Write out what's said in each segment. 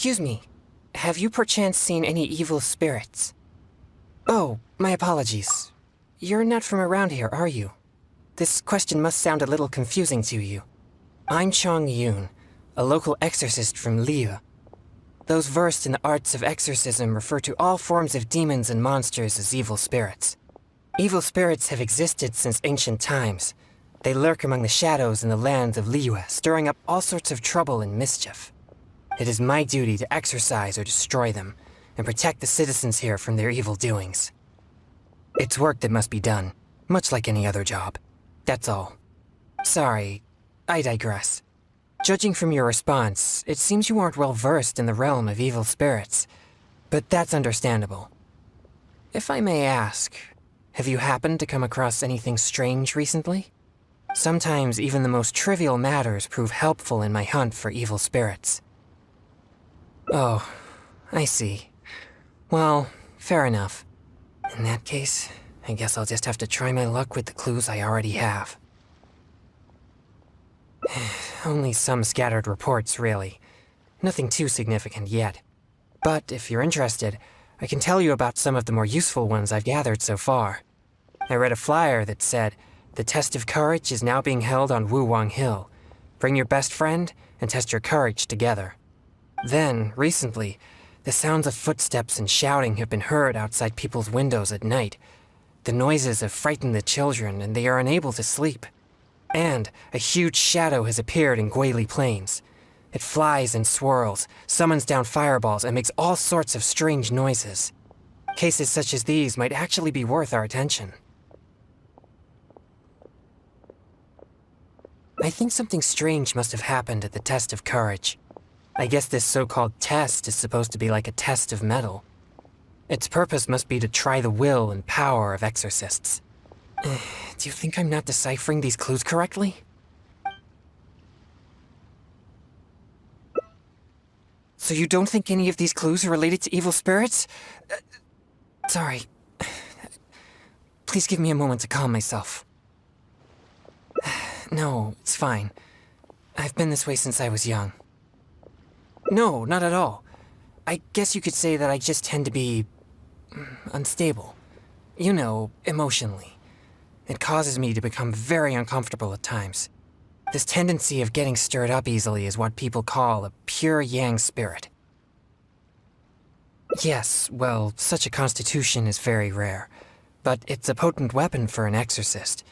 Excuse me. Have you perchance seen any evil spirits? Oh, my apologies. You're not from around here, are you? This question must sound a little confusing to you. I'm Chong Yoon, a local exorcist from Liu. Those versed in the arts of exorcism refer to all forms of demons and monsters as evil spirits. Evil spirits have existed since ancient times. They lurk among the shadows in the lands of Liu, stirring up all sorts of trouble and mischief. It is my duty to exorcise or destroy them, and protect the citizens here from their evil doings. It's work that must be done, much like any other job. That's all. Sorry, I digress. Judging from your response, it seems you aren't well versed in the realm of evil spirits, but that's understandable. If I may ask, have you happened to come across anything strange recently? Sometimes even the most trivial matters prove helpful in my hunt for evil spirits. Oh, I see. Well, fair enough. In that case, I guess I'll just have to try my luck with the clues I already have. Only some scattered reports, really. Nothing too significant yet. But if you're interested, I can tell you about some of the more useful ones I've gathered so far. I read a flyer that said, "The test of courage is now being held on Wuwang Hill. Bring your best friend and test your courage together." Then, recently, the sounds of footsteps and shouting have been heard outside people's windows at night. The noises have frightened the children, and they are unable to sleep. And a huge shadow has appeared in Guili Plains. It flies and swirls, summons down fireballs, and makes all sorts of strange noises. Cases such as these might actually be worth our attention. I think something strange must have happened at the test of courage. I guess this so-called test is supposed to be like a test of metal. Its purpose must be to try the will and power of exorcists. Do you think I'm not deciphering these clues correctly? So you don't think any of these clues are related to evil spirits? Sorry. Please give me a moment to calm myself. No, it's fine. I've been this way since I was young. No, not at all. I guess you could say that I just tend to be unstable. You know, emotionally. It causes me to become very uncomfortable at times. This tendency of getting stirred up easily is what people call a pure yang spirit. Yes, well, such a constitution is very rare, but it's a potent weapon for an exorcist.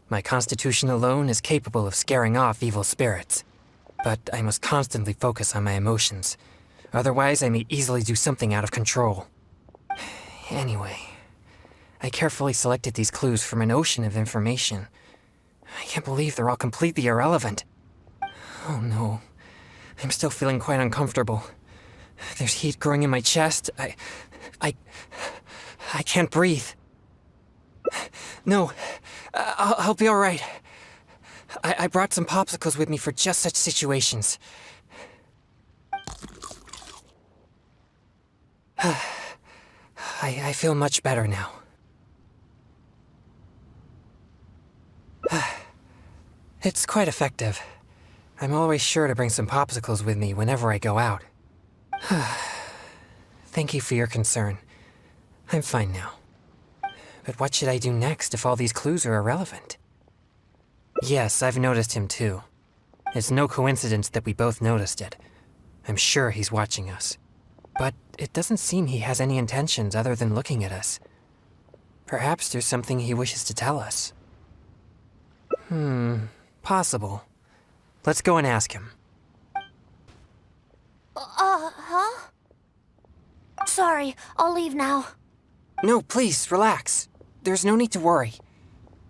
My constitution alone is capable of scaring off evil spirits, but I must constantly focus on my emotions. Otherwise, I may easily do something out of control. Anyway, I carefully selected these clues from an ocean of information. I can't believe they're all completely irrelevant. Oh no, I'm still feeling quite uncomfortable. There's heat growing in my chest. I can't breathe. No, I'll be all right. I brought some popsicles with me for just such situations. I feel much better now. It's quite effective. I'm always sure to bring some popsicles with me whenever I go out. Thank you for your concern. I'm fine now. But what should I do next if all these clues are irrelevant? Yes, I've noticed him too. It's no coincidence that we both noticed it. I'm sure he's watching us. But it doesn't seem he has any intentions other than looking at us. Perhaps there's something he wishes to tell us. Possible. Let's go and ask him. Huh? Sorry, I'll leave now. No, please, relax. There's no need to worry.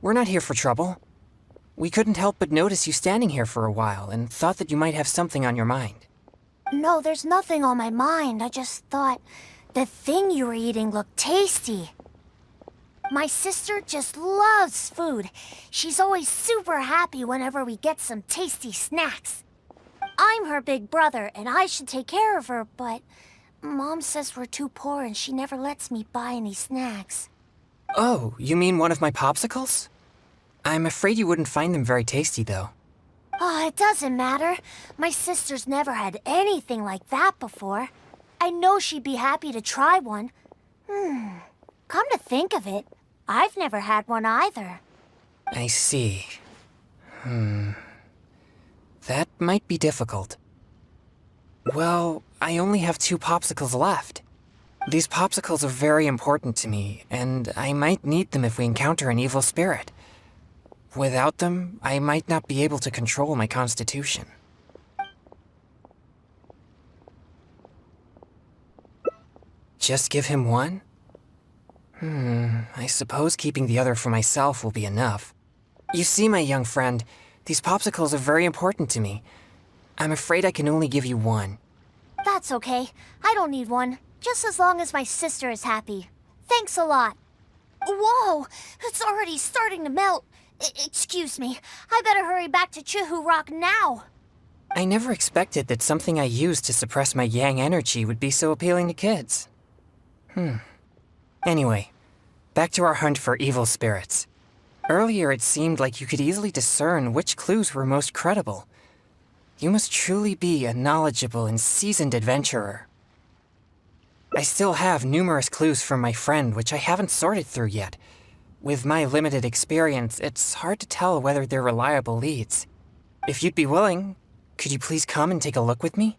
We're not here for trouble. We couldn't help but notice you standing here for a while and thought that you might have something on your mind. No, there's nothing on my mind. I just thought the thing you were eating looked tasty. My sister just loves food. She's always super happy whenever we get some tasty snacks. I'm her big brother, and I should take care of her, but Mom says we're too poor and she never lets me buy any snacks. Oh, you mean one of my popsicles? I'm afraid you wouldn't find them very tasty, though. Oh, it doesn't matter. My sister's never had anything like that before. I know she'd be happy to try one. Come to think of it, I've never had one either. I see. That might be difficult. Well, I only have 2 popsicles left. These popsicles are very important to me, and I might need them if we encounter an evil spirit. Without them, I might not be able to control my constitution. Just give him one? I suppose keeping the other for myself will be enough. You see, my young friend, these popsicles are very important to me. I'm afraid I can only give you one. That's okay. I don't need one, just as long as my sister is happy. Thanks a lot. Whoa! It's already starting to melt. Excuse me. I better hurry back to Chihu Rock now. I never expected that something I used to suppress my yang energy would be so appealing to kids. Anyway, back to our hunt for evil spirits. Earlier it seemed like you could easily discern which clues were most credible. You must truly be a knowledgeable and seasoned adventurer. I still have numerous clues from my friend which I haven't sorted through yet. With my limited experience, it's hard to tell whether they're reliable leads. If you'd be willing, could you please come and take a look with me?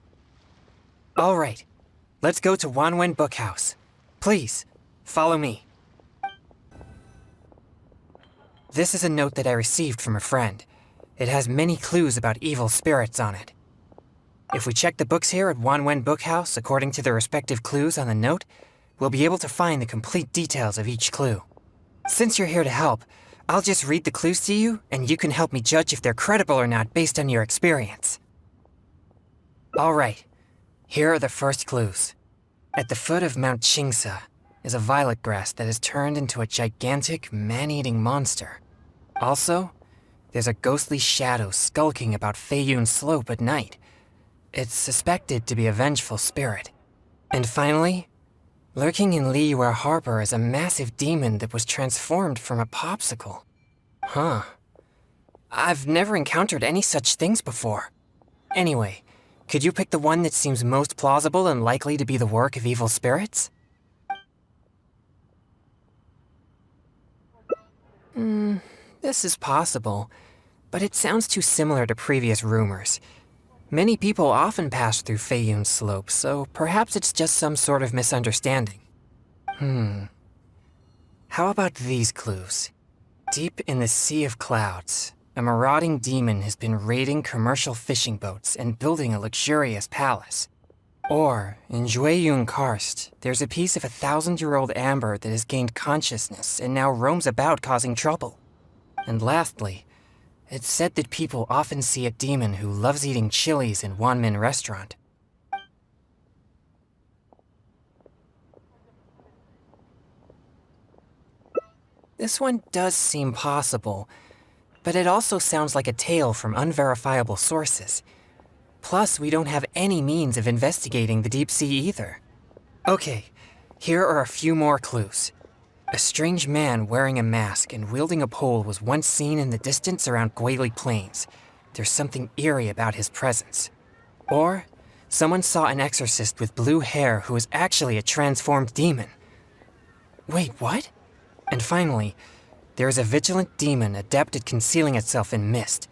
All right, let's go to Wanwen Bookhouse. Please, follow me. This is a note that I received from a friend. It has many clues about evil spirits on it. If we check the books here at Wanwen Bookhouse according to the respective clues on the note, we'll be able to find the complete details of each clue. Since you're here to help, I'll just read the clues to you, and you can help me judge if they're credible or not based on your experience. All right, here are the first clues. At the foot of Mount Chingsa is a violet grass that has turned into a gigantic, man-eating monster. Also, there's a ghostly shadow skulking about Feiyun Slope at night. It's suspected to be a vengeful spirit. And finally, lurking in Liyue Harbor is a massive demon that was transformed from a popsicle. Huh. I've never encountered any such things before. Anyway, could you pick the one that seems most plausible and likely to be the work of evil spirits? This is possible, but it sounds too similar to previous rumors. Many people often pass through Feiyun Slope, so perhaps it's just some sort of misunderstanding. How about these clues? Deep in the Sea of Clouds, a marauding demon has been raiding commercial fishing boats and building a luxurious palace. Or, in Jueyun Karst, there's a piece of 1,000-year-old amber that has gained consciousness and now roams about causing trouble. And lastly, it's said that people often see a demon who loves eating chilies in Wanmin Restaurant. This one does seem possible, but it also sounds like a tale from unverifiable sources. Plus, we don't have any means of investigating the deep sea either. Okay, here are a few more clues. A strange man wearing a mask and wielding a pole was once seen in the distance around Guili Plains. There's something eerie about his presence. Or, someone saw an exorcist with blue hair who was actually a transformed demon. Wait, what? And finally, there is a vigilant demon adept at concealing itself in mist.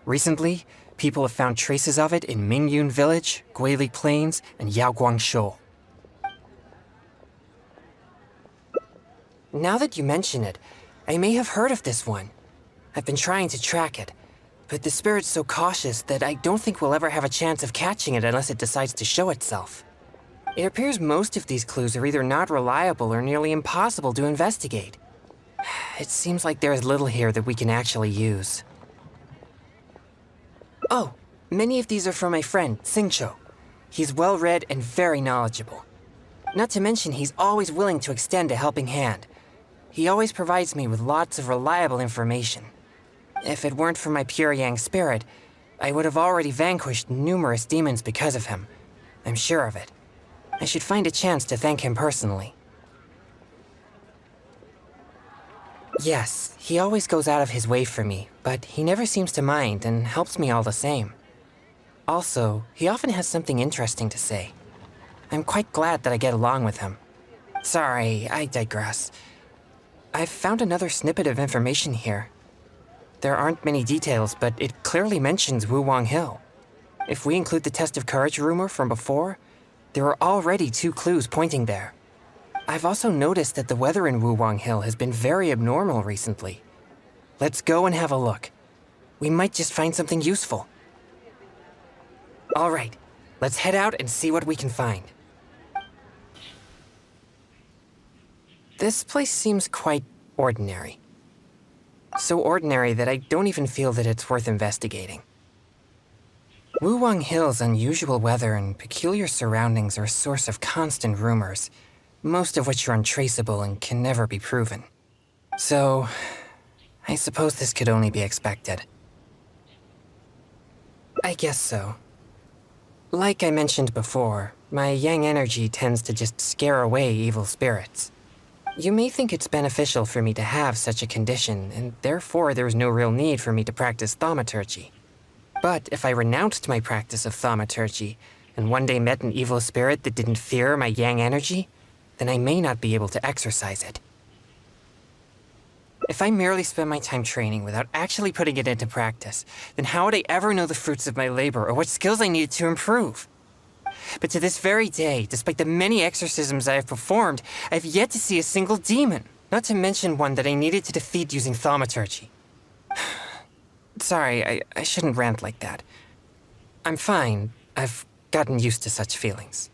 Recently, people have found traces of it in Mingyun Village, Guili Plains, and Yaoguang Shoal. Now that you mention it, I may have heard of this one. I've been trying to track it, but the spirit's so cautious that I don't think we'll ever have a chance of catching it unless it decides to show itself. It appears most of these clues are either not reliable or nearly impossible to investigate. It seems like there is little here that we can actually use. Oh, many of these are from my friend, Xingqiu. He's well-read and very knowledgeable. Not to mention he's always willing to extend a helping hand. He always provides me with lots of reliable information. If it weren't for my pure yang spirit, I would have already vanquished numerous demons because of him. I'm sure of it. I should find a chance to thank him personally. Yes, he always goes out of his way for me, but he never seems to mind and helps me all the same. Also, he often has something interesting to say. I'm quite glad that I get along with him. Sorry, I digress. I've found another snippet of information here. There aren't many details, but it clearly mentions Wuwang Hill. If we include the test of courage rumor from before, there are already 2 clues pointing there. I've also noticed that the weather in Wuwang Hill has been very abnormal recently. Let's go and have a look. We might just find something useful. All right, let's head out and see what we can find. This place seems quite ordinary. So ordinary that I don't even feel that it's worth investigating. Wuwang Hill's unusual weather and peculiar surroundings are a source of constant rumors, most of which are untraceable and can never be proven. So, I suppose this could only be expected. I guess so. Like I mentioned before, my yang energy tends to just scare away evil spirits. You may think it's beneficial for me to have such a condition, and therefore there's no real need for me to practice thaumaturgy. But if I renounced my practice of thaumaturgy, and one day met an evil spirit that didn't fear my yang energy, then I may not be able to exercise it. If I merely spend my time training without actually putting it into practice, then how would I ever know the fruits of my labor or what skills I needed to improve? But to this very day, despite the many exorcisms I have performed, I have yet to see a single demon, not to mention one that I needed to defeat using thaumaturgy. Sorry, I shouldn't rant like that. I'm fine. I've gotten used to such feelings.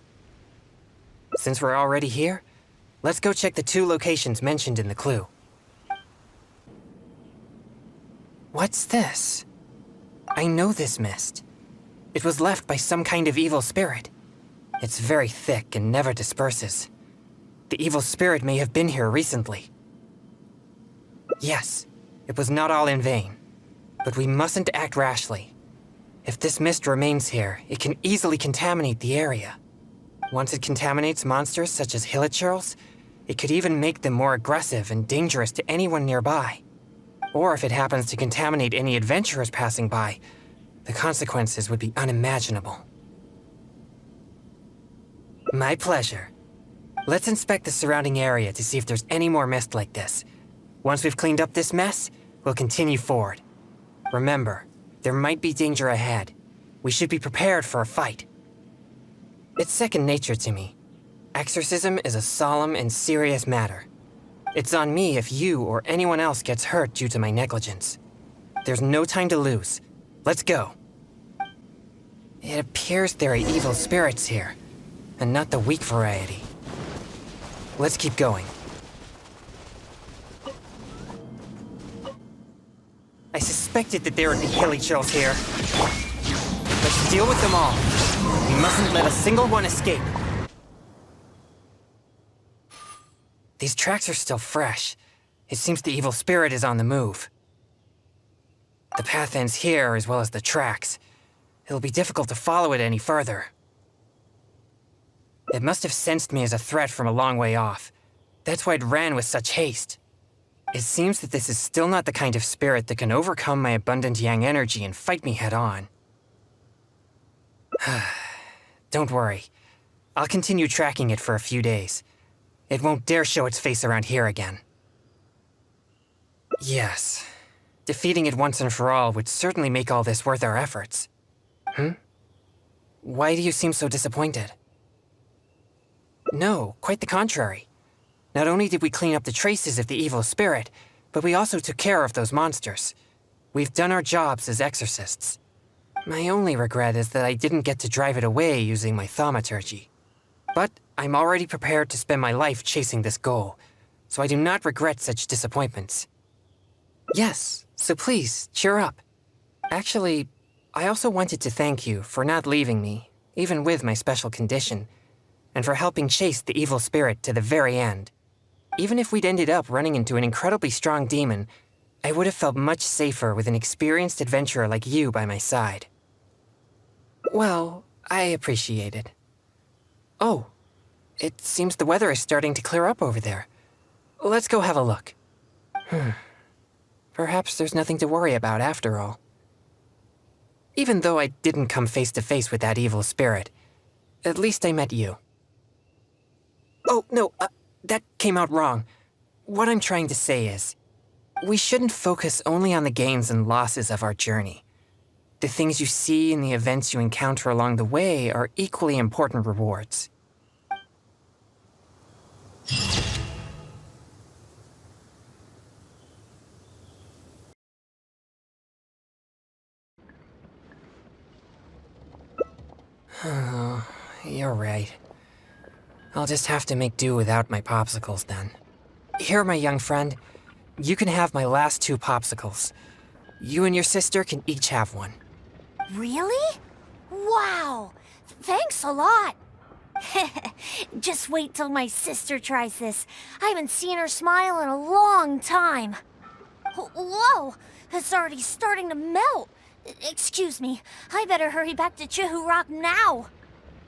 Since we're already here, let's go check the 2 locations mentioned in the clue. What's this? I know this mist. It was left by some kind of evil spirit. It's very thick and never disperses. The evil spirit may have been here recently. Yes, it was not all in vain. But we mustn't act rashly. If this mist remains here, it can easily contaminate the area. Once it contaminates monsters such as hilichurls, it could even make them more aggressive and dangerous to anyone nearby. Or if it happens to contaminate any adventurers passing by, the consequences would be unimaginable. My pleasure. Let's inspect the surrounding area to see if there's any more mist like this. Once we've cleaned up this mess, we'll continue forward. Remember, there might be danger ahead. We should be prepared for a fight. It's second nature to me. Exorcism is a solemn and serious matter. It's on me if you or anyone else gets hurt due to my negligence. There's no time to lose. Let's go. It appears there are evil spirits here, and not the weak variety. Let's keep going. I suspected that there would be hilichurls here. Let's deal with them all. We mustn't let a single one escape. These tracks are still fresh. It seems the evil spirit is on the move. The path ends here as well as the tracks. It'll be difficult to follow it any further. It must have sensed me as a threat from a long way off. That's why it ran with such haste. It seems that this is still not the kind of spirit that can overcome my abundant yang energy and fight me head on. Don't worry. I'll continue tracking it for a few days. It won't dare show its face around here again. Yes. Defeating it once and for all would certainly make all this worth our efforts. Why do you seem so disappointed? No, quite the contrary. Not only did we clean up the traces of the evil spirit, but we also took care of those monsters. We've done our jobs as exorcists. My only regret is that I didn't get to drive it away using my thaumaturgy. But I'm already prepared to spend my life chasing this goal, so I do not regret such disappointments. Yes, so please, cheer up. Actually, I also wanted to thank you for not leaving me, even with my special condition, and for helping chase the evil spirit to the very end. Even if we'd ended up running into an incredibly strong demon, I would have felt much safer with an experienced adventurer like you by my side. Well, I appreciate it. Oh, it seems the weather is starting to clear up over there. Let's go have a look. Perhaps there's nothing to worry about after all. Even though I didn't come face to face with that evil spirit, at least I met you. Oh, no, that came out wrong. What I'm trying to say is, we shouldn't focus only on the gains and losses of our journey. The things you see and the events you encounter along the way are equally important rewards. Oh, you're right. I'll just have to make do without my popsicles then. Here, my young friend. You can have my last 2 popsicles. You and your sister can each have one. Really? Wow! Thanks a lot! Just wait till my sister tries this. I haven't seen her smile in a long time. Whoa! It's already starting to melt. Excuse me, I better hurry back to Chihu Rock now.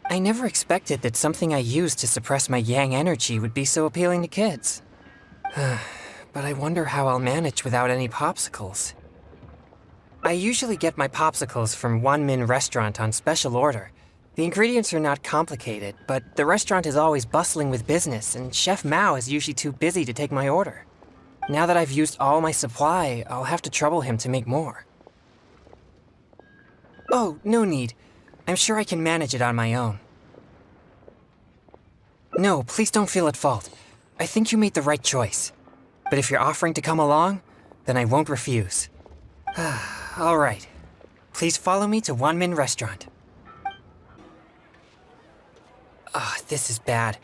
I never expected that something I used to suppress my yang energy would be so appealing to kids. But I wonder how I'll manage without any popsicles. I usually get my popsicles from One Min Restaurant on special order. The ingredients are not complicated, but the restaurant is always bustling with business, and Chef Mao is usually too busy to take my order. Now that I've used all my supply, I'll have to trouble him to make more. Oh, no need. I'm sure I can manage it on my own. No, please don't feel at fault. I think you made the right choice. But if you're offering to come along, then I won't refuse. All right. Please follow me to One Min Restaurant. This is bad.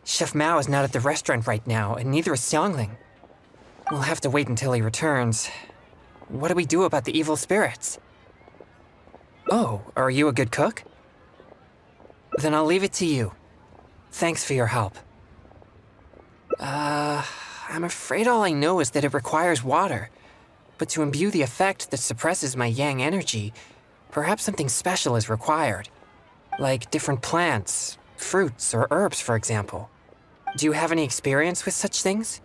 Chef Mao is not at the restaurant right now, and neither is Xiangling. We'll have to wait until he returns. What do we do about the evil spirits? Oh, are you a good cook? Then I'll leave it to you. Thanks for your help. I'm afraid all I know is that it requires water. But to imbue the effect that suppresses my yang energy, perhaps something special is required. Like different plants, fruits, or herbs, for example. Do you have any experience with such things?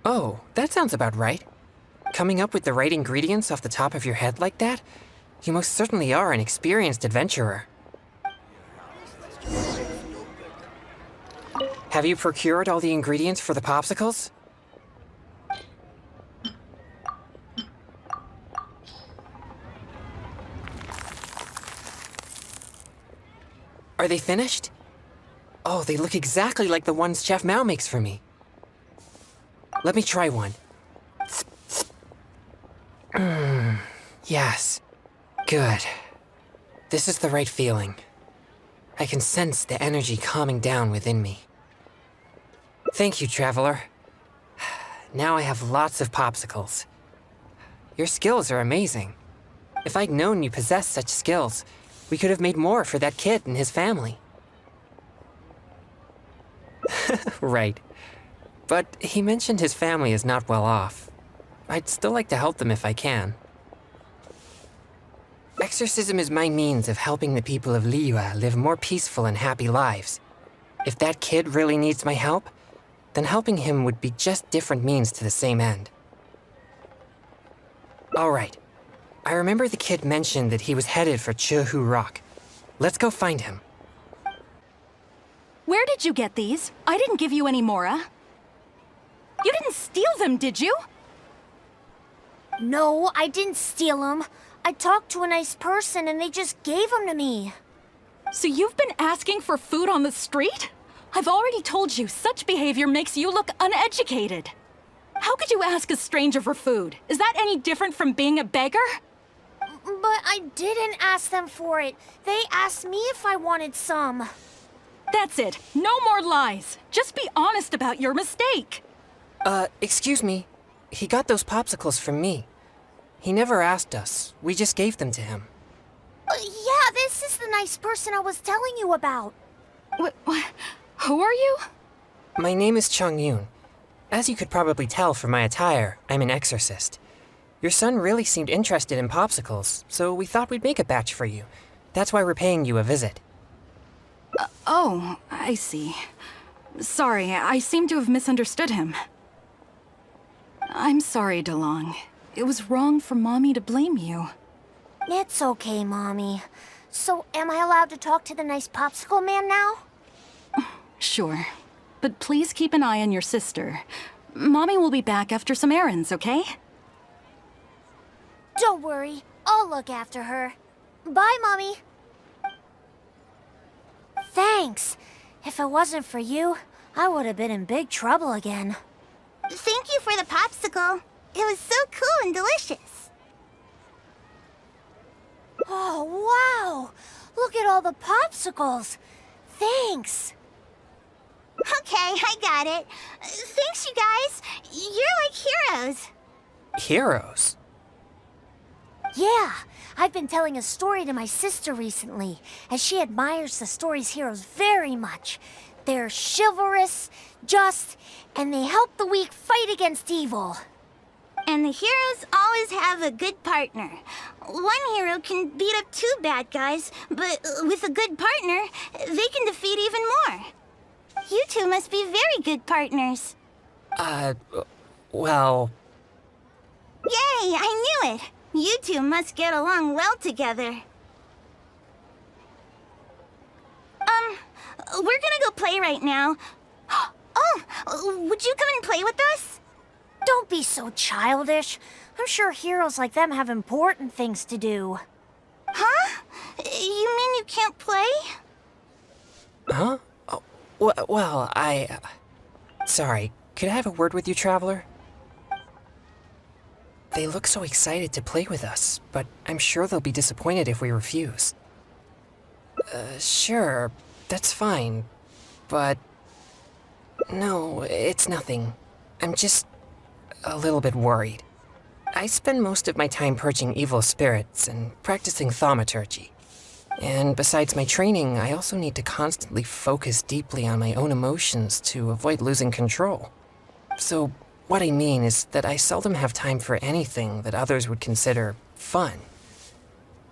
Oh, that sounds about right. Coming up with the right ingredients off the top of your head like that? You most certainly are an experienced adventurer. Have you procured all the ingredients for the popsicles? Are they finished? Oh, they look exactly like the ones Chef Mao makes for me. Let me try one. Yes. Good. This is the right feeling. I can sense the energy calming down within me. Thank you, traveler. Now I have lots of popsicles. Your skills are amazing. If I'd known you possessed such skills, we could have made more for that kid and his family. Right. But he mentioned his family is not well off. I'd still like to help them if I can. Exorcism is my means of helping the people of Liyue live more peaceful and happy lives. If that kid really needs my help, then helping him would be just different means to the same end. All right. I remember the kid mentioned that he was headed for Chihu Rock. Let's go find him. Where did you get these? I didn't give you any Mora. You didn't steal them, did you? No, I didn't steal them. I talked to a nice person and they just gave them to me. So you've been asking for food on the street? I've already told you, such behavior makes you look uneducated. How could you ask a stranger for food? Is that any different from being a beggar? But I didn't ask them for it. They asked me if I wanted some. That's it. No more lies. Just be honest about your mistake. Excuse me. He got those popsicles from me. He never asked us. We just gave them to him. Yeah, this is the nice person I was telling you about. What? Who are you? My name is Chung Yoon. As you could probably tell from my attire, I'm an exorcist. Your son really seemed interested in popsicles, so we thought we'd make a batch for you. That's why we're paying you a visit. Oh, I see. Sorry, I seem to have misunderstood him. I'm sorry, DeLong. It was wrong for Mommy to blame you. It's okay, Mommy. So, am I allowed to talk to the nice popsicle man now? Sure. But please keep an eye on your sister. Mommy will be back after some errands, okay? Don't worry. I'll look after her. Bye, Mommy. Thanks. If it wasn't for you, I would have been in big trouble again. Thank you for the popsicle. It was so cool and delicious. Oh, wow! Look at all the popsicles. Thanks. Okay, I got it. Thanks, you guys. You're like heroes. Heroes? Yeah, I've been telling a story to my sister recently, as she admires the story's heroes very much. They're chivalrous, just, and they help the weak fight against evil. And the heroes always have a good partner. One hero can beat up two bad guys, but with a good partner, they can defeat even more. You two must be very good partners. Well... Yay, I knew it! You two must get along well together. We're gonna go play right now. Oh, would you come and play with us? Don't be so childish. I'm sure heroes like them have important things to do. Huh? You mean you can't play? Huh? Oh, well, Sorry, could I have a word with you, Traveler? They look so excited to play with us, but I'm sure they'll be disappointed if we refuse. Sure, that's fine, but... No, it's nothing. I'm just a little bit worried. I spend most of my time purging evil spirits and practicing thaumaturgy. And besides my training, I also need to constantly focus deeply on my own emotions to avoid losing control. So, what I mean is that I seldom have time for anything that others would consider fun.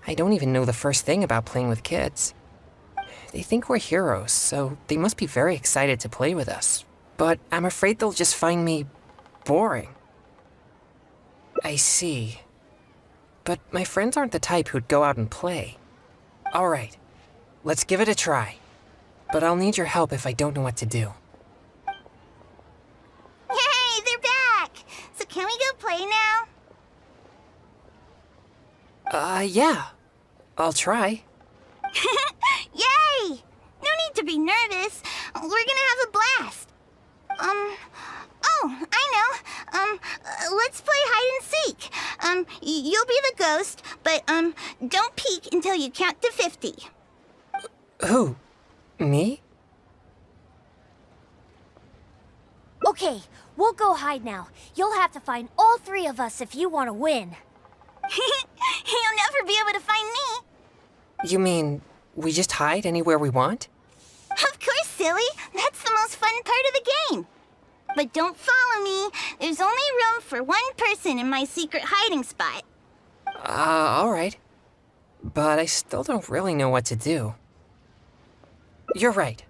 I don't even know the first thing about playing with kids. They think we're heroes, so they must be very excited to play with us. But I'm afraid they'll just find me boring. I see. But my friends aren't the type who'd go out and play. All right, let's give it a try. But I'll need your help if I don't know what to do. Yay, they're back! So can we go play now? Yeah. I'll try. Yay! No need to be nervous. We're gonna have a blast. Oh, I know. Let's play hide and seek. You'll be the ghost, but, don't peek until you count to 50. Who? Me? Okay, we'll go hide now. You'll have to find all three of us if you want to win. You'll never be able to find me. You mean, we just hide anywhere we want? Of course, silly. That's the most fun part of the game. But don't follow me. There's only room for one person in my secret hiding spot. All right. But I still don't really know what to do. You're right.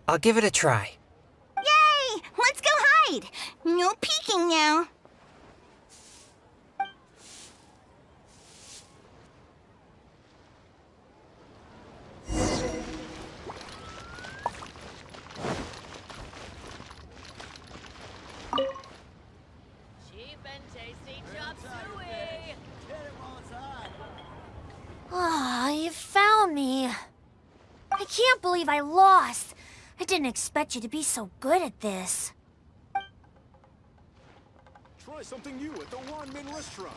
I'll give it a try. Yay! Let's go hide. No peeking now. Ah, you found me. I can't believe I lost. I didn't expect you to be so good at this. Try something new at the Wanmin restaurant.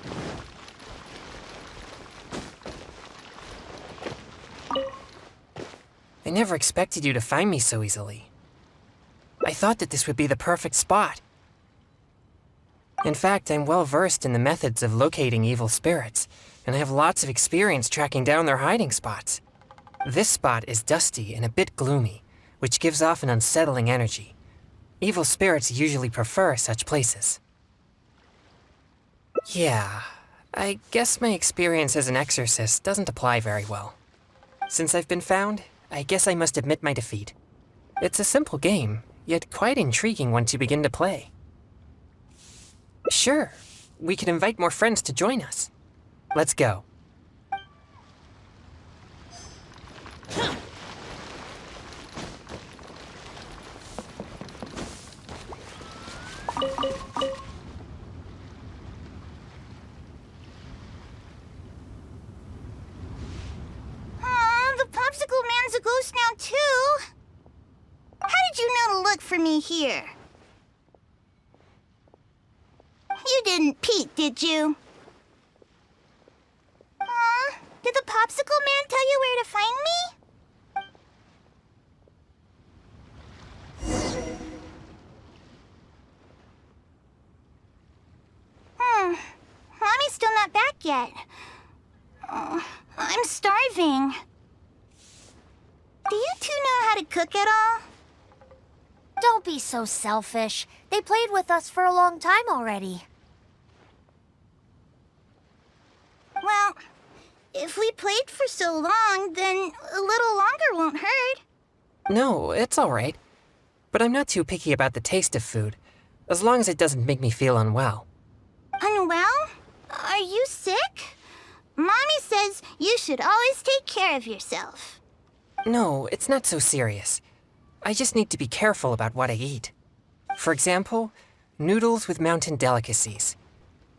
I never expected you to find me so easily. I thought that this would be the perfect spot. In fact, I'm well versed in the methods of locating evil spirits, and I have lots of experience tracking down their hiding spots. This spot is dusty and a bit gloomy, which gives off an unsettling energy. Evil spirits usually prefer such places. Yeah, I guess my experience as an exorcist doesn't apply very well. Since I've been found, I guess I must admit my defeat. It's a simple game, yet quite intriguing once you begin to play. Sure, we can invite more friends to join us. Let's go. The popsicle man's a ghost now, too. How did you know to look for me here? You didn't peek, did you? Did the popsicle man tell you where to find me? Mommy's still not back yet. I'm starving. Do you two know how to cook at all? Don't be so selfish. They played with us for a long time already. Well, if we played for so long, then a little longer won't hurt. No, it's all right. But I'm not too picky about the taste of food, as long as it doesn't make me feel unwell. Unwell? Are you sick? Mommy says you should always take care of yourself. No, it's not so serious. I just need to be careful about what I eat. For example, noodles with mountain delicacies.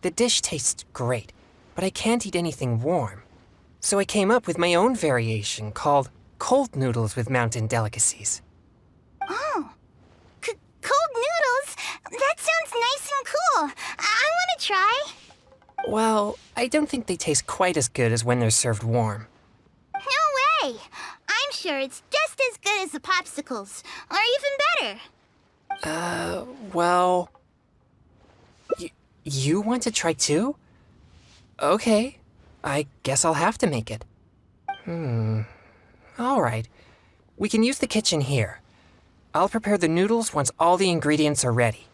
The dish tastes great, but I can't eat anything warm. So I came up with my own variation called cold noodles with mountain delicacies. Oh, cold noodles? That sounds nice and cool. I want to try. Well, I don't think they taste quite as good as when they're served warm. No way. I'm sure it's just as good as the popsicles, or even better. Well... You want to try too? Okay, I guess I'll have to make it. All right. We can use the kitchen here. I'll prepare the noodles once all the ingredients are ready.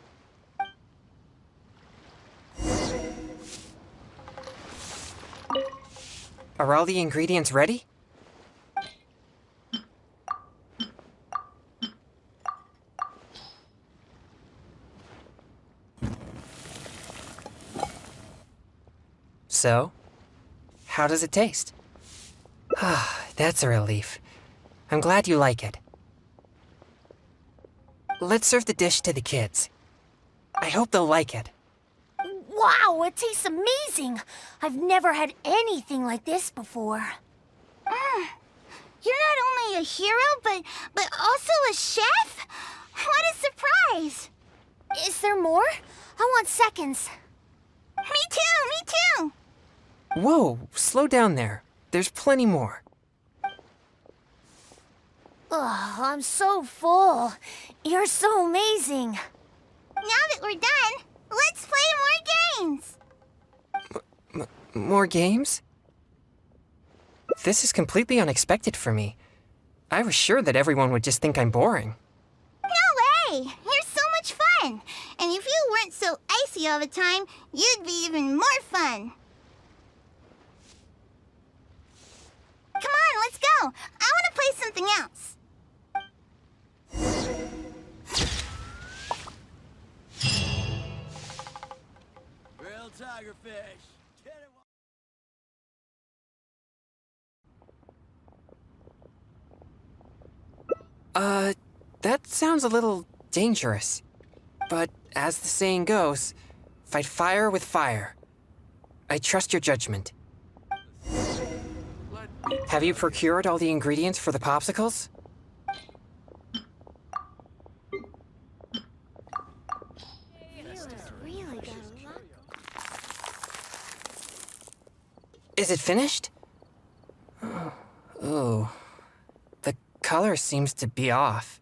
Are all the ingredients ready? So, how does it taste? Ah, that's a relief. I'm glad you like it. Let's serve the dish to the kids. I hope they'll like it. Wow, it tastes amazing! I've never had anything like this before. You're not only a hero, but also a chef? What a surprise! Is there more? I want seconds. Me too! Whoa, slow down there. There's plenty more. Ugh, I'm so full. You're so amazing. Now that we're done, let's play more games! More games? This is completely unexpected for me. I was sure that everyone would just think I'm boring. No way! You're so much fun! And if you weren't so icy all the time, you'd be even more fun. Come on, let's go! I want to play something else. Real tigerfish. That sounds a little dangerous. But as the saying goes, fight fire with fire. I trust your judgment. Have you procured all the ingredients for the popsicles? Is it finished? Oh, the color seems to be off.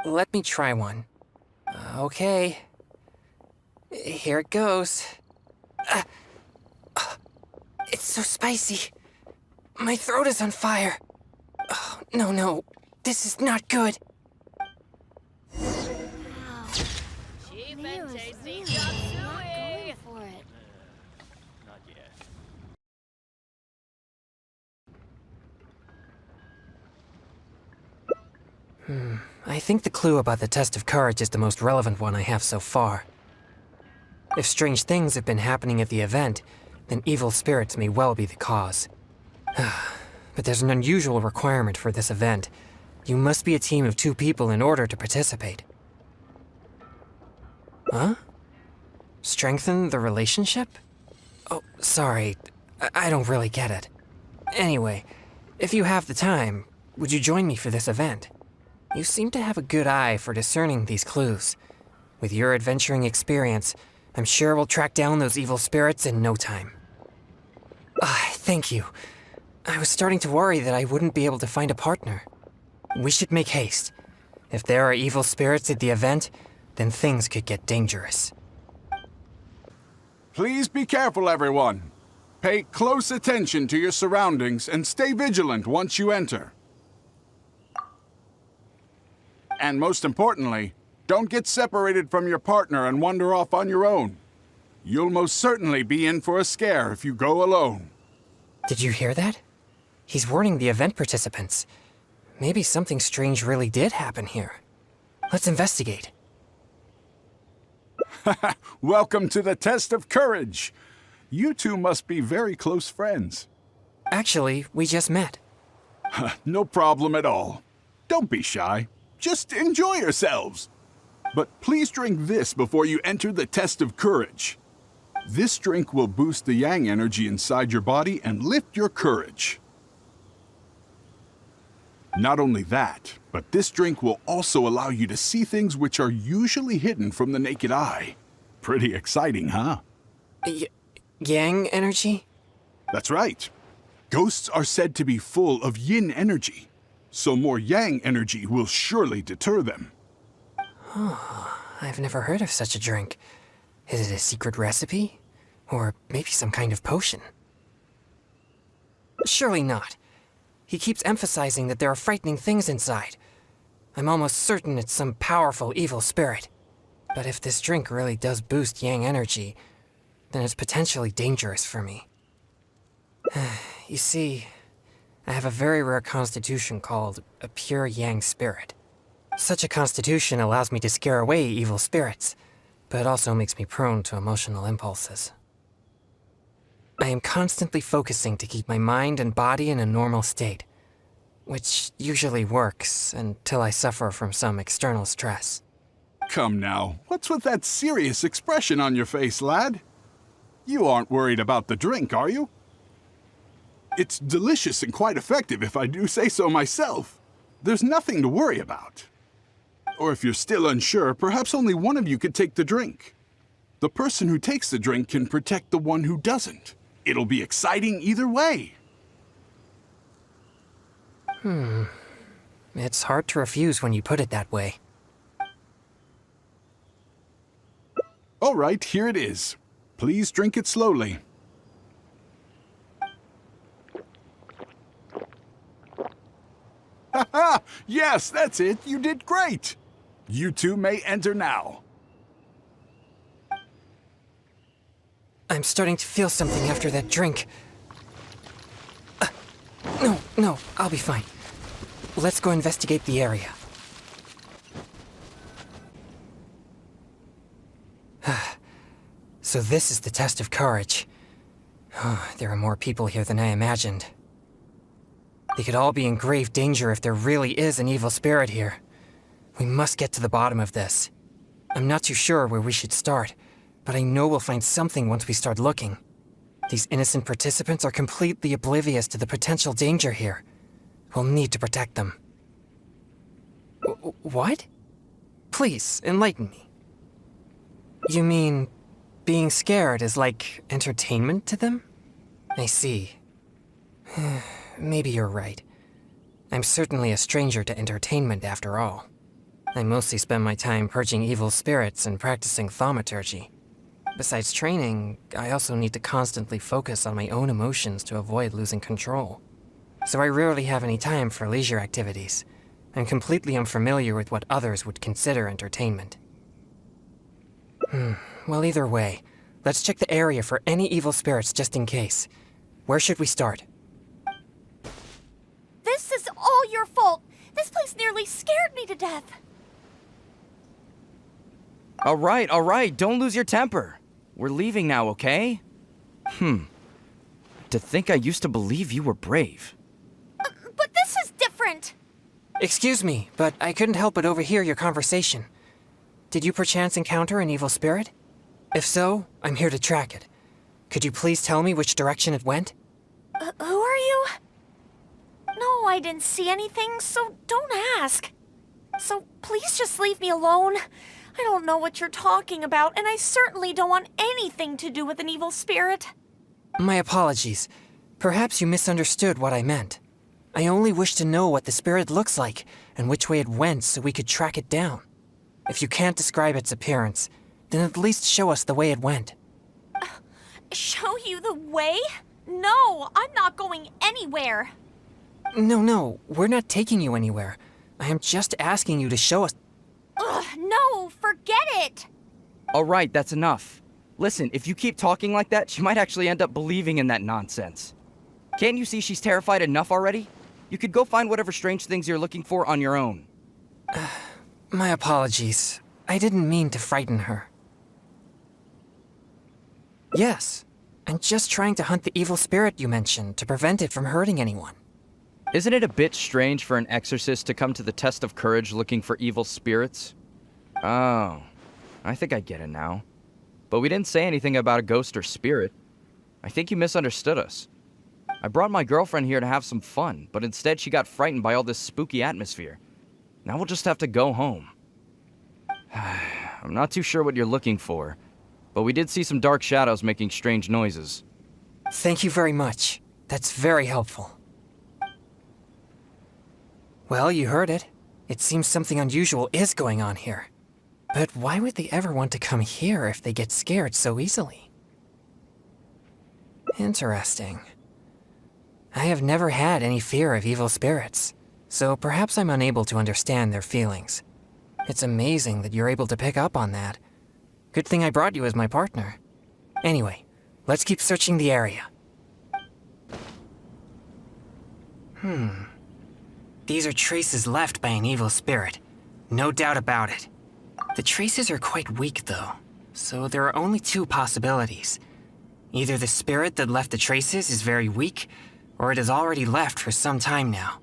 Let me try one. Okay. Here it goes. It's so spicy. My throat is on fire. Oh, no. This is not good. Cheap and tasty chop suey. Not yet. I think the clue about the test of courage is the most relevant one I have so far. If strange things have been happening at the event, then evil spirits may well be the cause. But there's an unusual requirement for this event. You must be a team of 2 people in order to participate. Huh? Strengthen the relationship? Oh, sorry. I don't really get it. Anyway, if you have the time, would you join me for this event? You seem to have a good eye for discerning these clues. With your adventuring experience, I'm sure we'll track down those evil spirits in no time. Thank you. I was starting to worry that I wouldn't be able to find a partner. We should make haste. If there are evil spirits at the event, then things could get dangerous. Please be careful, everyone. Pay close attention to your surroundings and stay vigilant once you enter. And most importantly, don't get separated from your partner and wander off on your own. You'll most certainly be in for a scare if you go alone. Did you hear that? He's warning the event participants. Maybe something strange really did happen here. Let's investigate. Welcome to the test of courage. You two must be very close friends. Actually, we just met. No problem at all. Don't be shy. Just enjoy yourselves. But please drink this before you enter the test of courage. This drink will boost the yang energy inside your body and lift your courage. Not only that, but this drink will also allow you to see things which are usually hidden from the naked eye. Pretty exciting, huh? Yang energy? That's right. Ghosts are said to be full of yin energy, so more yang energy will surely deter them. I've never heard of such a drink. Is it a secret recipe? Or maybe some kind of potion? Surely not. He keeps emphasizing that there are frightening things inside. I'm almost certain it's some powerful evil spirit. But if this drink really does boost yang energy, then it's potentially dangerous for me. You see, I have a very rare constitution called a pure yang spirit. Such a constitution allows me to scare away evil spirits, but it also makes me prone to emotional impulses. I am constantly focusing to keep my mind and body in a normal state, which usually works until I suffer from some external stress. Come now, what's with that serious expression on your face, lad? You aren't worried about the drink, are you? It's delicious and quite effective, if I do say so myself. There's nothing to worry about. Or if you're still unsure, perhaps only one of you could take the drink. The person who takes the drink can protect the one who doesn't. It'll be exciting either way. It's hard to refuse when you put it that way. All right, here it is. Please drink it slowly. Ha! Yes, that's it. You did great. You two may enter now. I'm starting to feel something after that drink. No, I'll be fine. Let's go investigate the area. So this is the test of courage. There are more people here than I imagined. They could all be in grave danger if there really is an evil spirit here. We must get to the bottom of this. I'm not too sure where we should start, but I know we'll find something once we start looking. These innocent participants are completely oblivious to the potential danger here. We'll need to protect them. What? Please, enlighten me. You mean being scared is like entertainment to them? I see. Maybe you're right. I'm certainly a stranger to entertainment after all. I mostly spend my time purging evil spirits and practicing thaumaturgy. Besides training, I also need to constantly focus on my own emotions to avoid losing control. So I rarely have any time for leisure activities. I'm completely unfamiliar with what others would consider entertainment. Well, either way, let's check the area for any evil spirits just in case. Where should we start? This is all your fault. This place nearly nearly scared me to death. All right, don't lose your temper. We're leaving now, okay? To think I used to believe you were brave. But this is different. Excuse me, but I couldn't help but overhear your conversation. Did you perchance encounter an evil spirit? If so, I'm here to track it. Could you please tell me which direction it went? Who are you? No, I didn't see anything, so don't ask. So please just leave me alone. I don't know what you're talking about, and I certainly don't want anything to do with an evil spirit. My apologies. Perhaps you misunderstood what I meant. I only wish to know what the spirit looks like and which way it went so we could track it down. If you can't describe its appearance, then at least show us the way it went. Show you the way? No, I'm not going anywhere. No, we're not taking you anywhere. I am just asking you to show us. Ugh, no, forget it. All right, that's enough. Listen, if you keep talking like that, she might actually end up believing in that nonsense. Can't you see she's terrified enough already? You could go find whatever strange things you're looking for on your own. My apologies. I didn't mean to frighten her. Yes, I'm just trying to hunt the evil spirit you mentioned to prevent it from hurting anyone. Isn't it a bit strange for an exorcist to come to the test of courage looking for evil spirits? Oh, I think I get it now. But we didn't say anything about a ghost or spirit. I think you misunderstood us. I brought my girlfriend here to have some fun, but instead she got frightened by all this spooky atmosphere. Now we'll just have to go home. I'm not too sure what you're looking for, but we did see some dark shadows making strange noises. Thank you very much. That's very helpful. Well, you heard it. It seems something unusual is going on here. But why would they ever want to come here if they get scared so easily? Interesting. I have never had any fear of evil spirits, so perhaps I'm unable to understand their feelings. It's amazing that you're able to pick up on that. Good thing I brought you as my partner. Anyway, let's keep searching the area. These are traces left by an evil spirit. No doubt about it. The traces are quite weak, though, so there are only two possibilities. Either the spirit that left the traces is very weak, or it has already left for some time now.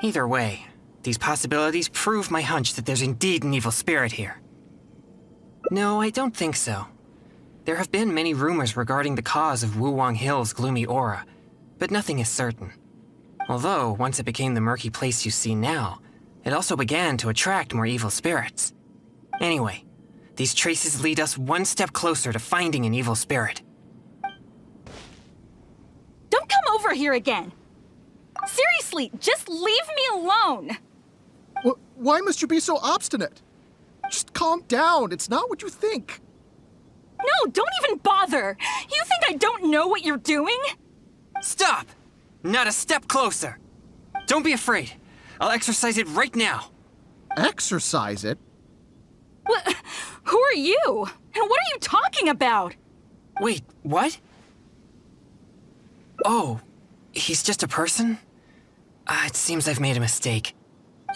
Either way, these possibilities prove my hunch that there's indeed an evil spirit here. No, I don't think so. There have been many rumors regarding the cause of Wuwang Hill's gloomy aura, but nothing is certain. Although, once it became the murky place you see now, it also began to attract more evil spirits. Anyway, these traces lead us one step closer to finding an evil spirit. Don't come over here again. Seriously, just leave me alone. Why must you be so obstinate? Just calm down. It's not what you think. No, don't even bother. You think I don't know what you're doing? Stop! Not a step closer! Don't be afraid. I'll exercise it right now. Exercise it? Who are you? And what are you talking about? Wait, what? Oh, he's just a person? It seems I've made a mistake.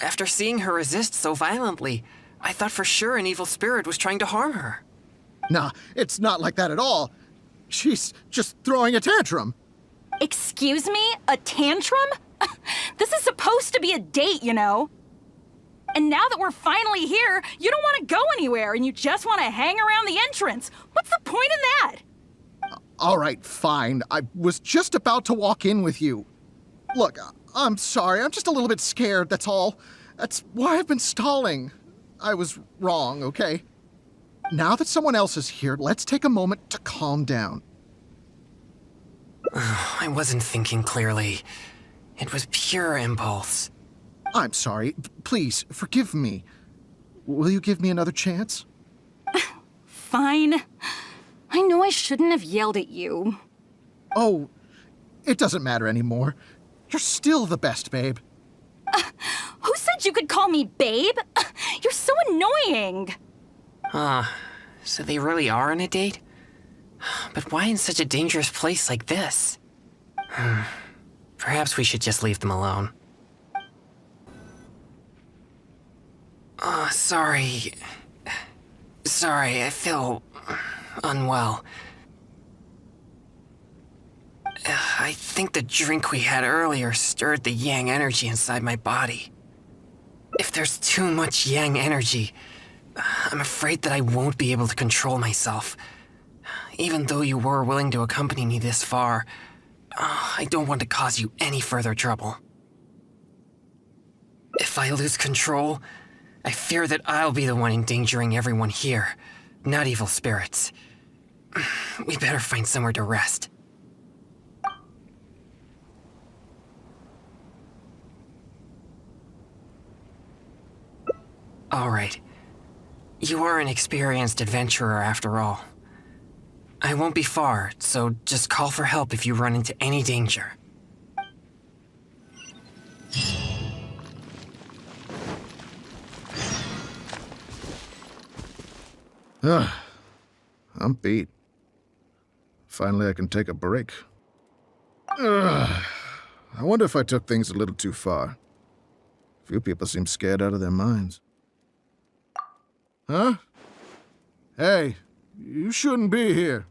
After seeing her resist so violently, I thought for sure an evil spirit was trying to harm her. Nah, it's not like that at all. She's just throwing a tantrum. Excuse me? A tantrum? This is supposed to be a date, you know? And now that we're finally here, you don't want to go anywhere and you just want to hang around the entrance. What's the point in that? All right, fine. I was just about to walk in with you. Look, I'm sorry. I'm just a little bit scared, that's all. That's why I've been stalling. I was wrong, okay? Now that someone else is here, let's take a moment to calm down. I wasn't thinking clearly. It was pure impulse. I'm sorry. Please, forgive me. Will you give me another chance? Fine. I know I shouldn't have yelled at you. Oh, it doesn't matter anymore. You're still the best, babe. Who said you could call me babe? You're so annoying. So they really are on a date? But why in such a dangerous place like this? Perhaps we should just leave them alone. Sorry. Sorry, I feel unwell. I think the drink we had earlier stirred the yang energy inside my body. If there's too much yang energy, I'm afraid that I won't be able to control myself. Even though you were willing to accompany me this far, I don't want to cause you any further trouble. If I lose control, I fear that I'll be the one endangering everyone here, not evil spirits. We better find somewhere to rest. All right. You are an experienced adventurer after all. I won't be far, so just call for help if you run into any danger. I'm beat. Finally, I can take a break. I wonder if I took things a little too far. Few people seem scared out of their minds. Huh? Hey, you shouldn't be here.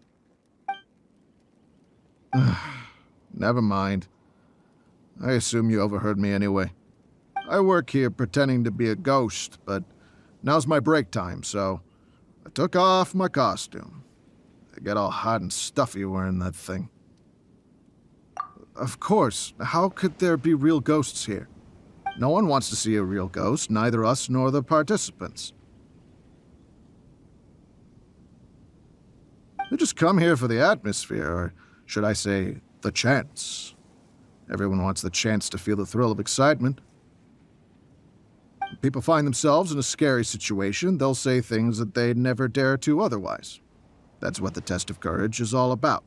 Never mind. I assume you overheard me anyway. I work here pretending to be a ghost, but now's my break time, so I took off my costume. I get all hot and stuffy wearing that thing. Of course, how could there be real ghosts here? No one wants to see a real ghost, neither us nor the participants. We just come here for the atmosphere, or should I say, the chance. Everyone wants the chance to feel the thrill of excitement. When people find themselves in a scary situation, they'll say things that they'd never dare to otherwise. That's what the test of courage is all about.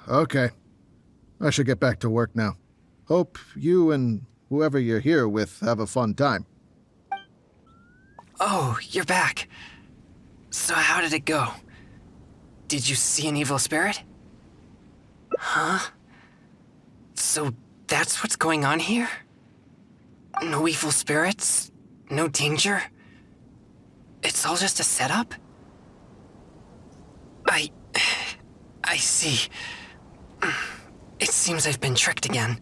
Okay. I should get back to work now. Hope you and whoever you're here with have a fun time. Oh, you're back. So how did it go? Did you see an evil spirit? Huh? So that's what's going on here? No evil spirits? No danger? It's all just a setup? I see. It seems I've been tricked again.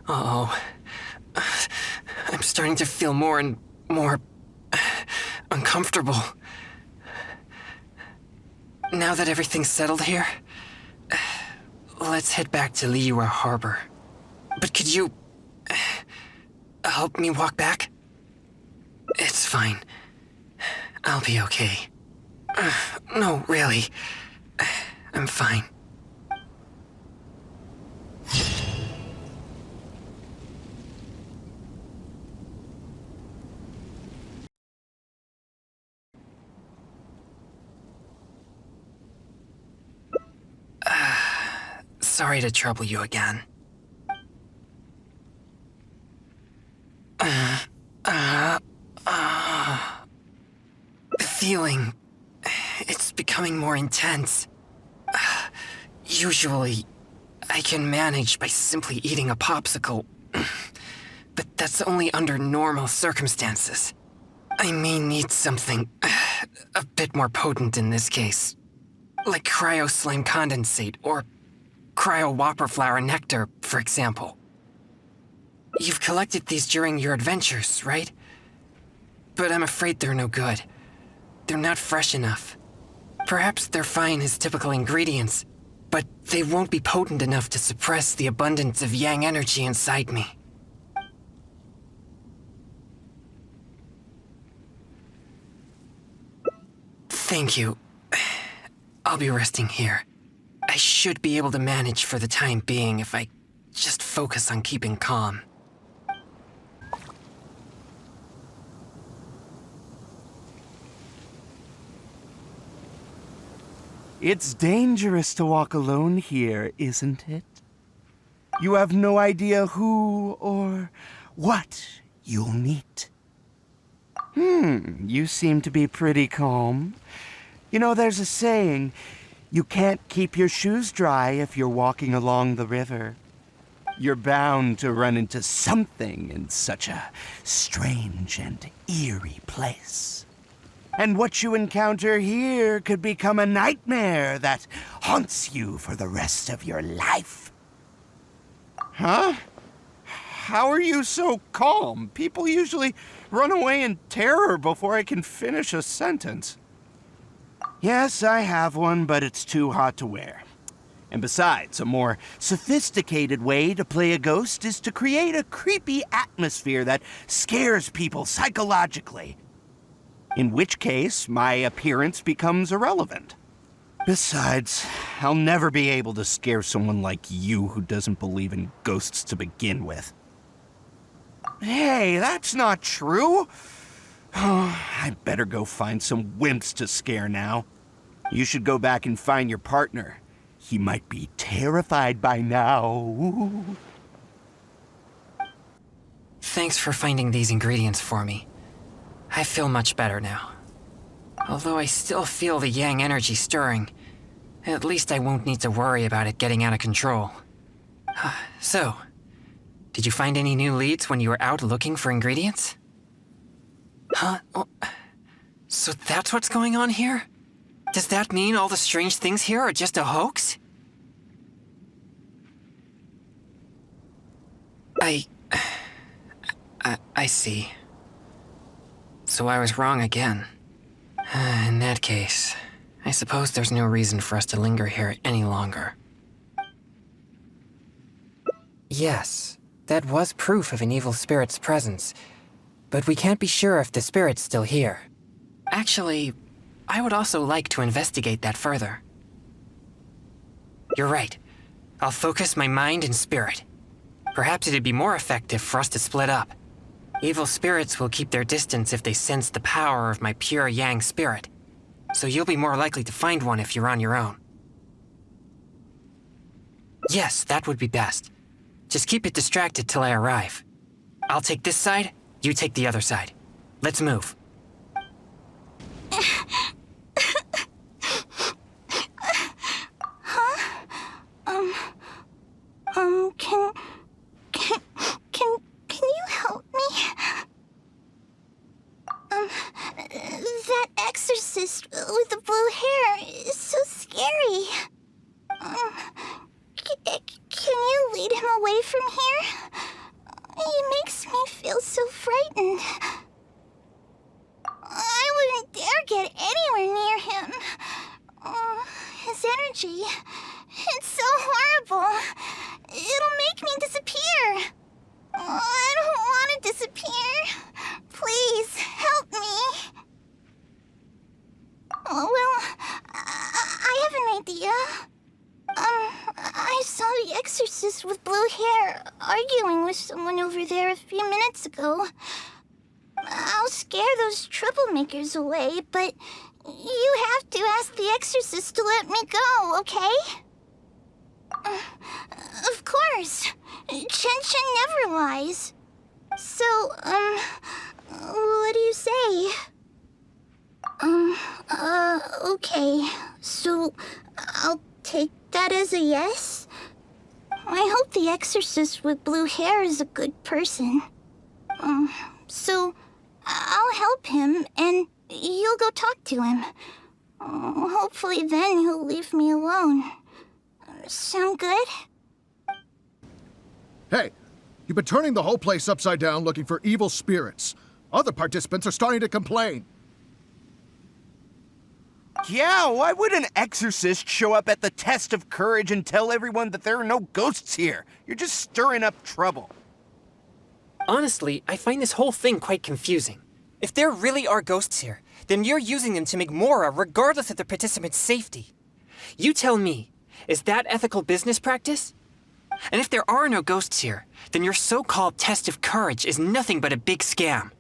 Uh-oh. I'm starting to feel more and more uncomfortable. Now that everything's settled here, let's head back to Liyue Harbor. But could you help me walk back? It's fine. I'll be okay. No, really. I'm fine. Sorry to trouble you again. The feeling, it's becoming more intense. Usually, I can manage by simply eating a popsicle, but that's only under normal circumstances. I may need something a bit more potent in this case, like cryo slime condensate or cryo whopper flower nectar, for example. You've collected these during your adventures, right? But I'm afraid they're no good. They're not fresh enough. Perhaps they're fine as typical ingredients, but they won't be potent enough to suppress the abundance of yang energy inside me. Thank you. I'll be resting here. I should be able to manage for the time being if I just focus on keeping calm. It's dangerous to walk alone here, isn't it? You have no idea who or what you'll meet. You seem to be pretty calm. You know, there's a saying, you can't keep your shoes dry if you're walking along the river. You're bound to run into something in such a strange and eerie place. And what you encounter here could become a nightmare that haunts you for the rest of your life. Huh? How are you so calm? People usually run away in terror before I can finish a sentence. Yes, I have one, but it's too hot to wear. And besides, a more sophisticated way to play a ghost is to create a creepy atmosphere that scares people psychologically. In which case, my appearance becomes irrelevant. Besides, I'll never be able to scare someone like you who doesn't believe in ghosts to begin with. Hey, that's not true. I better go find some wimps to scare now. You should go back and find your partner. He might be terrified by now. Thanks for finding these ingredients for me. I feel much better now. Although I still feel the yang energy stirring, at least I won't need to worry about it getting out of control. So, did you find any new leads when you were out looking for ingredients? Huh? So that's what's going on here? Does that mean all the strange things here are just a hoax? I see. So I was wrong again. In that case, I suppose there's no reason for us to linger here any longer. Yes, that was proof of an evil spirit's presence, but we can't be sure if the spirit's still here. Actually, I would also like to investigate that further. You're right. I'll focus my mind and spirit. Perhaps it'd be more effective for us to split up. Evil spirits will keep their distance if they sense the power of my pure yang spirit, so you'll be more likely to find one if you're on your own. Yes, that would be best. Just keep it distracted till I arrive. I'll take this side, you take the other side. Let's move. Can you help me? That exorcist with the blue hair is so scary. Can you lead him away from here? He makes me feel so frightened. I wouldn't dare get anywhere near him. His energy, it's so horrible. It'll make me disappear. I don't want to disappear. Please, help me. Well, I have an idea. I saw the exorcist with blue hair arguing with someone over there a few minutes ago. I'll scare those troublemakers away, but you have to ask the exorcist to let me go, okay? Of course. Genshin never lies. So, what do you say? Okay. So, I'll take that as a yes? I hope the exorcist with blue hair is a good person. So, I'll help him, and you'll go talk to him. Hopefully then he'll leave me alone. Sound good? Hey, you've been turning the whole place upside down looking for evil spirits. Other participants are starting to complain. Yeah, why would an exorcist show up at the test of courage and tell everyone that there are no ghosts here? You're just stirring up trouble. Honestly, I find this whole thing quite confusing. If there really are ghosts here, then you're using them to make Mora regardless of the participants' safety. You tell me, is that ethical business practice? And if there are no ghosts here, then your so-called test of courage is nothing but a big scam.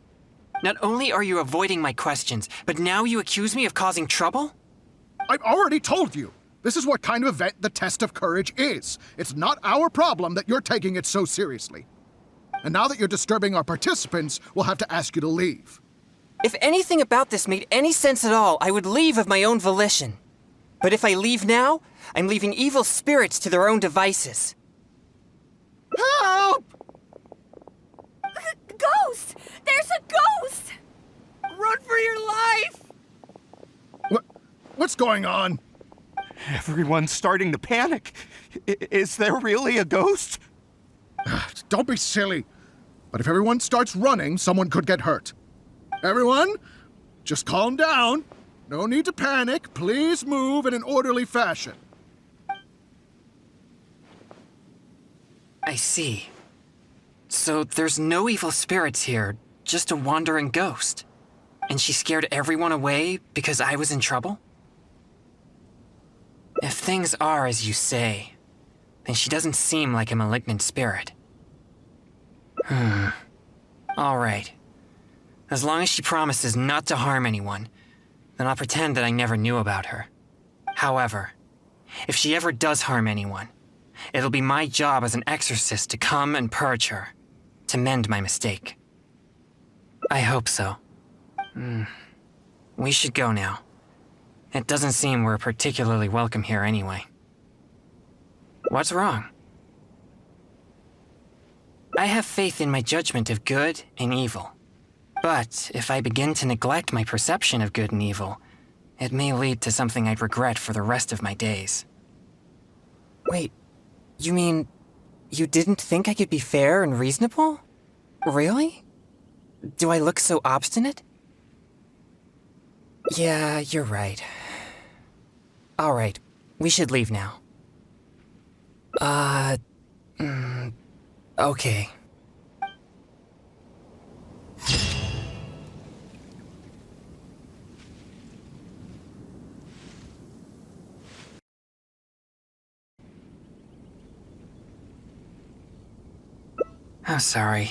Not only are you avoiding my questions, but now you accuse me of causing trouble? I've already told you. This is what kind of event the test of courage is. It's not our problem that you're taking it so seriously. And now that you're disturbing our participants, we'll have to ask you to leave. If anything about this made any sense at all, I would leave of my own volition. But if I leave now, I'm leaving evil spirits to their own devices. Help! Ghost! There's a ghost! Run for your life! What's going on? Everyone's starting to panic. Is there really a ghost? Don't be silly. But if everyone starts running, someone could get hurt. Everyone, just calm down. No need to panic. Please move in an orderly fashion. I see. So there's no evil spirits here, just a wandering ghost. And she scared everyone away because I was in trouble? If things are as you say, then she doesn't seem like a malignant spirit. All right. As long as she promises not to harm anyone, then I'll pretend that I never knew about her. However, if she ever does harm anyone, it'll be my job as an exorcist to come and purge her, to mend my mistake. I hope so. We should go now. It doesn't seem we're particularly welcome here anyway. What's wrong? I have faith in my judgment of good and evil. But if I begin to neglect my perception of good and evil, it may lead to something I'd regret for the rest of my days. Wait, you mean you didn't think I could be fair and reasonable? Really? Do I look so obstinate? Yeah, you're right. All right, we should leave now. Okay. I'm sorry.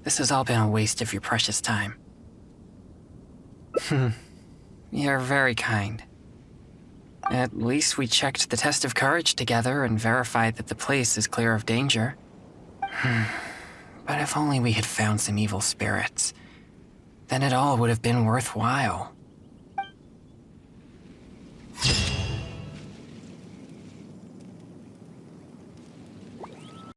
This has all been a waste of your precious time. You're very kind. At least we checked the test of courage together and verified that the place is clear of danger. But if only we had found some evil spirits, then it all would have been worthwhile.